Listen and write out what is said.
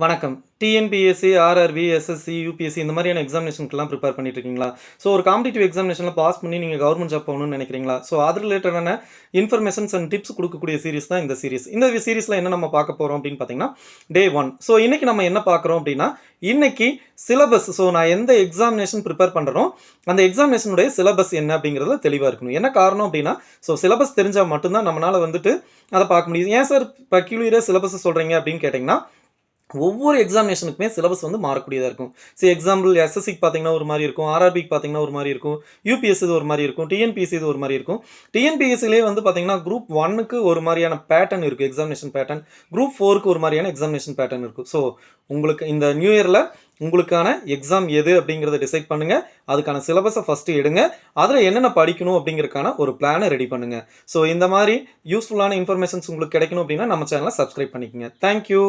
வணக்கம். TNPSC, RRB, SSC, UPSC இந்த மாதிரியான எக்ஸாமினேஷனுக்குலாம் ப்ரிப்பேர் பண்ணிட்டு இருக்கீங்களா? ஸோ ஒரு காம்படிட்டிவ் எக்ஸாமினேஷன்ல பாஸ் பண்ணி நீங்க கவர்மெண்ட் ஜாப் போகணும்னு நினைக்கிறீங்களா? ஸோ அது ரிலேட்டடான இன்ஃபர்மேஷன்ஸ் அண்ட் டிப்ஸ் குடுக்கக்கூடிய சீரிஸ் தான் இந்த சீரிஸ். இந்த சீரிஸ்ல என்ன நம்ம பார்க்க போறோம் அப்படின்னு பார்த்தீங்கன்னா, டே 1. ஸோ இன்னைக்கு நம்ம என்ன பார்க்குறோம் அப்படின்னா, இன்னைக்கு சிலபஸ். ஸோ நான் எந்த எக்ஸாமினேஷன் ப்ரிப்பேர் பண்றேனோ, அந்த எக்ஸாமினேஷனுடைய சிலபஸ் என்ன அப்படிங்கிறதுல தெளிவா இருக்கணும். என்ன காரணம் அப்படின்னா, ஸோ சிலபஸ் தெரிஞ்சா மட்டும் தான் நம்மனால வந்துட்டு அத பார்க்க முடியுது. ஏன் சார் பெக்யூலியரா சிலபஸ் சொல்றீங்க அப்படின்னு கேட்டீங்கன்னா, ஒவ்வொரு எக்ஸாமினேஷனுக்குமே சிலபஸ் வந்து மாறக்கூடியதா இருக்கும். எக்ஸாம்பிள் எஸ்எஸ்சிக்கு பார்த்தீங்கன்னா ஒரு மாரி இருக்கும். ஆர்ஆர்பிக்கு பார்த்தீங்கன்னா ஒரு மாரி இருக்கும். யுபிஎஸ்சி இது ஒரு மாரி இருக்கும். டிஎன்பிஎஸ்சி இது ஒரு மாரி இருக்கும். டிஎன்பிஎஸ்சிலேயே வந்து பார்த்தீங்கன்னா, குரூப் 1க்கு ஒரு மாரியான பேட்டர்ன் இருக்கு. Examination pattern. குரூப் 4க்கு ஒரு மாரியான எக்ஸாமினேஷன் பேட்டர்ன் இருக்கும். ஸோ உங்களுக்கு இந்த நியூ இயர்ல உங்களுக்கான எக்ஸாம் எது அப்படிங்கிறத டிசைட் பண்ணுங்க. அதுக்கான சிலபஸை ஃபர்ஸ்ட் எடுங்க. அதில என்னென்ன படிக்கணும் அப்படிங்கிறதுக்கான ஒரு பிளானை ரெடி பண்ணுங்க. ஸோ இந்த மாரி யூஸ்ஃபுல்லான இன்ஃபர்மேஷன்ஸ் உங்களுக்கு கிடைக்கணும் அப்படின்னா நம்ம சேனலை சப்ஸ்கிரைப் பண்ணிக்கங்க. Thank you.